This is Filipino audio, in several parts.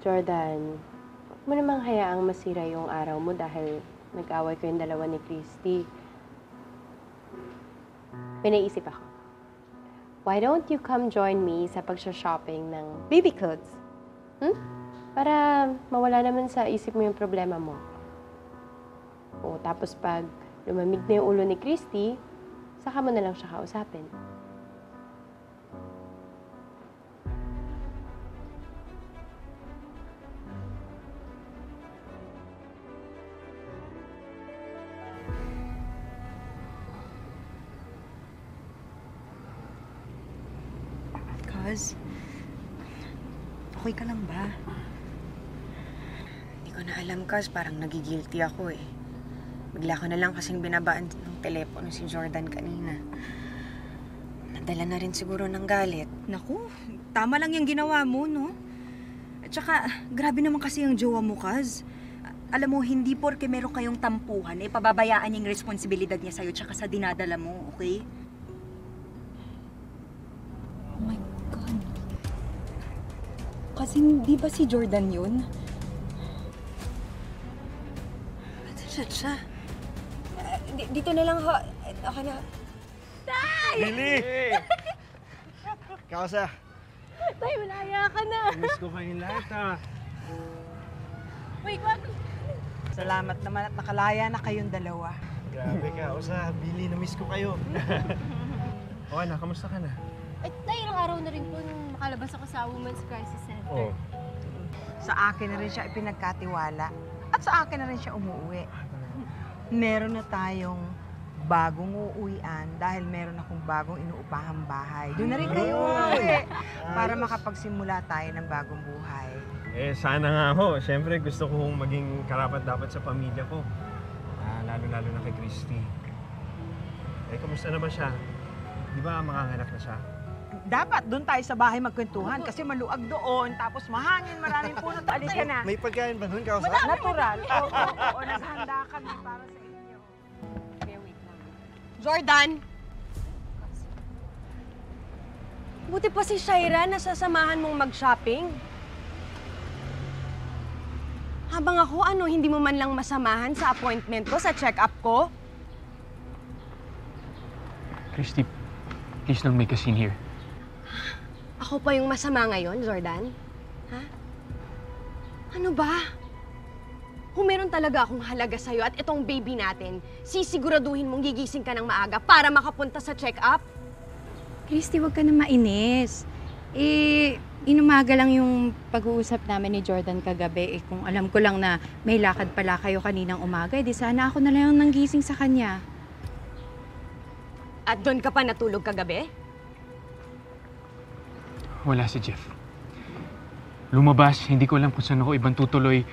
Jordan, huwag mo namang hayaang masira yung araw mo dahil nag-away ko yung dalawa ni Christy. May naisip ako. Why don't you come join me sa pagsha-shopping ng baby clothes? Para mawala naman sa isip mo yung problema mo. O tapos pag lumamig na yung ulo ni Christy, saka mo na lang siya kausapin. Kaz, okay ka lang ba? Hindi ko na alam, Kaz. Parang nagigilty ako eh. Bigla ko na lang kasing binabaan ng telepono si Jordan kanina. Nadala na rin siguro ng galit. Naku, tama lang yung ginawa mo, no? At saka, grabe naman kasi yung jowa mo, Kaz. Alam mo, hindi porke meron kayong tampuhan, eh, pababayaan yung responsibilidad niya sa'yo tsaka sa dinadala mo, okay? Oh my God. Kasi hindi ba si Jordan yun? Siya. Dito na lang ho. Okay na. Lily! Kausa! Tay, malaya ka na! Miss ko kayong lahat, ha? Wait, wag! Salamat naman at nakalaya na kayong dalawa. Grabe ka, Kausa. Billy, na-miss ko kayo. Okay na, kamusta ka na? Ay, tay, ilang araw na rin po nung makalabas ako sa Women's Crisis Center. Oo. Sa akin na rin siya ipinagkatiwala at sa akin na rin siya umuwi. Meron na tayong bagong uuwian dahil meron akong bagong inuupahang bahay. Doon na rin kayo uuwi para makapagsimula tayo ng bagong buhay. Eh, sana nga ho. Siyempre, gusto ko maging karapat-dapat sa pamilya ko. Lalo-lalo na kay Christy. Eh, kamusta na ba siya? Di ba manganganak na siya? Dapat doon tayo sa bahay magkwentuhan kasi maluag doon, tapos mahangin, maraming puno. Alis ka na. May pagkain ba doon, Kausa? Natural. Oo, naghanda kami para sa inyo. Okay, wait lang. Jordan! Buti pa si Shaira na sasamahan mong mag-shopping. Habang ako, hindi mo man lang masamahan sa appointment ko, sa check-up ko? Christy, please don't make a scene here. Ako pa yung masama ngayon, Jordan? Ha? Ano ba? Kung meron talaga akong halaga sa'yo at itong baby natin, sisiguraduhin mong gigising ka ng maaga para makapunta sa check-up? Christy, huwag ka na mainis. Inumaga lang yung pag-uusap namin ni Jordan kagabi. Kung alam ko lang na may lakad pala kayo kaninang umaga, di sana ako na lang yung nanggising sa kanya. At doon ka pa natulog kagabi? Wala si Jeff. Lumabas, hindi ko alam kung saan ako ibang tutuloy.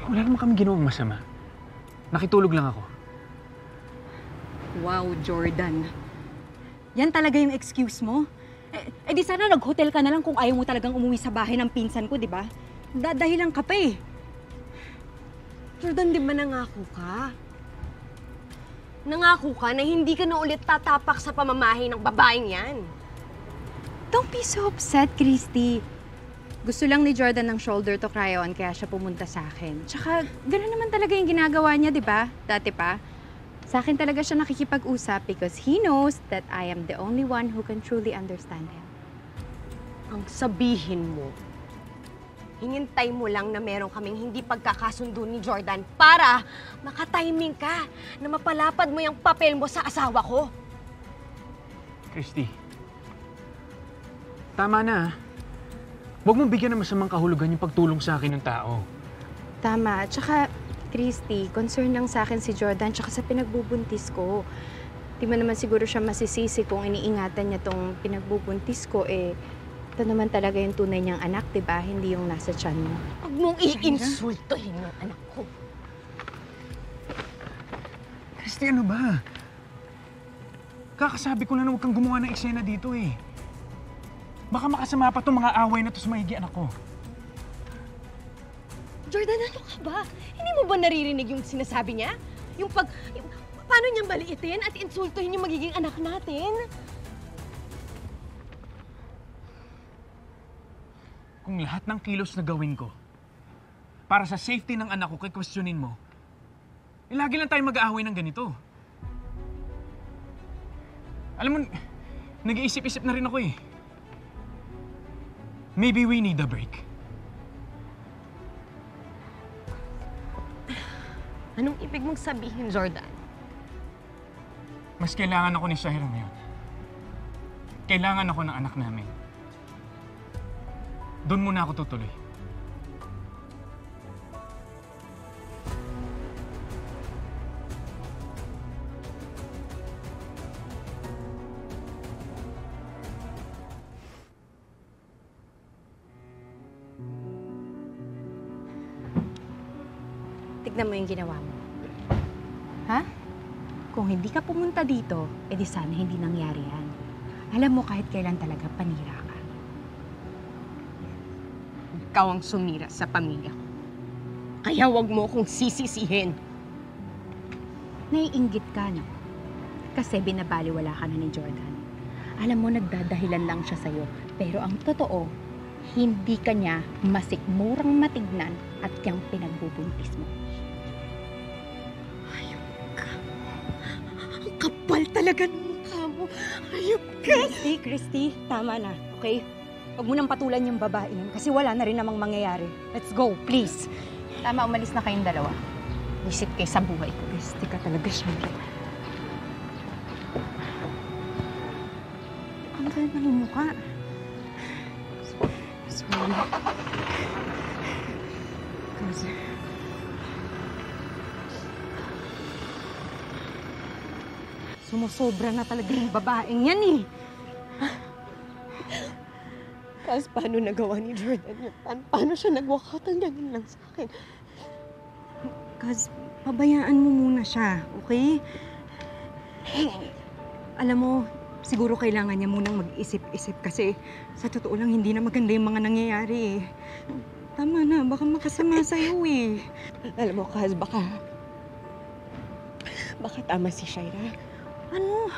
Wala naman kami ginawang masama. Nakitulog lang ako. Wow, Jordan. Yan talaga yung excuse mo? Di sana nag-hotel ka na lang kung ayaw mo talagang umuwi sa bahay ng pinsan ko, di ba? Dadahilan ka pa eh. Jordan, di ba nangako ka? Nangako ka na hindi ka na ulit tatapak sa pamamahay ng babaeng yan. Don't be so upset, Christy. Gusto lang ni Jordan ng shoulder to cry on kaya siya pumunta sa akin. Tsaka, gano'n naman talaga yung ginagawa niya, di ba? Dati pa. Sa akin talaga siya nakikipag-usap because he knows that I am the only one who can truly understand him. Ang sabihin mo, hinintay mo lang na meron kaming hindi pagkakasundo ni Jordan para makatiming ka na mapalapad mo yung papel mo sa asawa ko. Christy, tama na. Huwag mong bigyan ng masamang kahulugan yung pagtulong sa akin ng tao. Tama. Tsaka, Christy, concern lang sa akin si Jordan tsaka sa pinagbubuntis ko. Di mo naman siguro siya masisisi kung iniingatan niya tong pinagbubuntis ko. Ito naman talaga yung tunay niyang anak, di ba? Hindi yung nasa tiyan mo. Huwag mong iinsultohin yung anak ko. Christy, ano ba? Kakasabi ko na huwag kang gumawa ng eksena dito eh. Baka makasama pa itong mga away na to sa maigi anak ko. Jordan, ano ka ba? Hindi mo ba naririnig yung sinasabi niya? Paano niyang baliitin at insultuhin yung magiging anak natin? kung lahat ng kilos na gawin ko para sa safety ng anak ko, kay questionin mo, lagi lang tayo mag-aaway ng ganito. Alam mo, nag-iisip-isip na rin ako eh. Maybe we need a break. Anong ibig mong sabihin, Jordan? Mas kailangan ako ni Shaira ngayon. Kailangan ako ng anak namin. Doon muna ako tutuloy. Tignan mo yung ginawa mo. Ha? Kung hindi ka pumunta dito, edi sana hindi nangyari yan. Alam mo kahit kailan talaga panira ka. Ikaw ang sumira sa pamilya ko. Kaya wag mo akong sisisihin. Naiinggit ka, no? Kasi binabaliwala ka na ni Jordan. Alam mo, nagdadahilan lang siya sa'yo. Pero ang totoo, hindi ka niya masikmurang matignan at kiyang pinagbubuntis mo. Ang kapal talaga ng mukha mo. Ayop ka. Christy, tama na, okay? Huwag mo nang patulan yung babae yun kasi wala na rin namang mangyayari. Let's go, please. Tama, umalis na kayong dalawa. Visit kayo sa buhay ko. Christy ka talaga, syempre. Ang ganda ng mukha. Sorry. Kasi... Sumusobra na talaga yung babaeng yan eh. Kasi paano nagawa ni Jordan yun? Paano siya nag-walkout ng ganun lang sa akin? Kaz, pabayaan mo muna siya, okay? Alam mo, siguro kailangan niya munang mag-isip-isip kasi sa totoo lang hindi na maganda yung mga nangyayari eh. Tama na, baka makasama sa'yo eh. Alam mo, Kaz, baka tama si Shaira. Ano?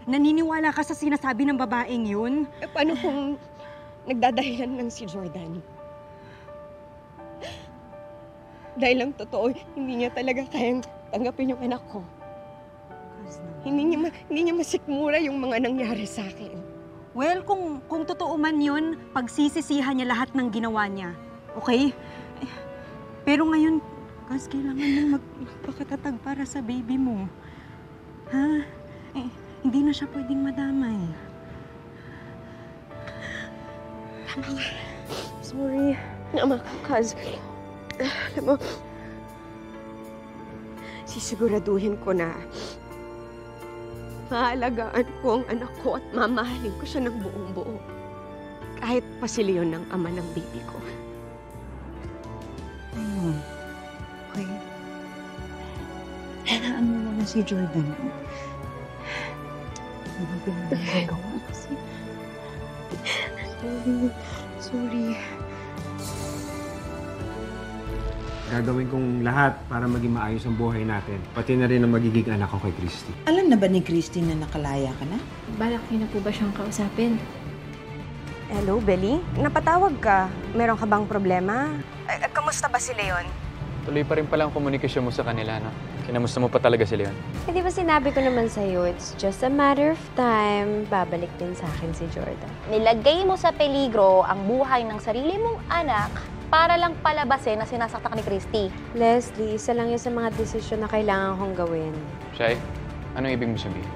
Naniniwala ka sa sinasabi ng babaeng yun? Paano kung nagdadahilan lang si Jordan? Dahil lang totoo, hindi niya talaga kayang tanggapin yung anak ko. Hindi niya masikmura yung mga nangyari sa akin. Well, kung totoo man yun, pagsisisihan niya lahat ng ginawa niya. Okay? Pero ngayon, Kaz, kailangan mong magpakatatag para sa baby mo. Ha? Hindi na siya pwedeng madamay. Tama ka. Sorry. Tama ka, Kaz. Alam mo, sisiguraduhin ko na maalagaan ko ang anak ko at mamahalin ko siya ng buong buo. Kahit pasiliyon ng ama ng baby ko. Ayun. Okay. Hayaan mo muna si Jordan. Ano ba pinagagawa kasi? Sorry. Gagawin kong lahat para maging maayos ang buhay natin. Pati na rin ang magiging anak ko kay Christy. Alam na ba ni Christy na nakalaya ka na? Balak niyo na po ba siyang kausapin? Hello, Belly? Napatawag ka. Meron ka bang problema? Kamusta ba si Leon? Tuloy pa rin pala ang komunikasyon mo sa kanila, no? Kinamusta mo pa talaga si Leon? Eh, di ba sinabi ko naman sa'yo, it's just a matter of time, babalik din sa akin si Jordan. Nilagay mo sa peligro ang buhay ng sarili mong anak para lang palabasin na sinasaktan ka ni Christy. Leslie, isa lang yun sa mga desisyon na kailangan kong gawin. Shai, anong ibig mo sabihin?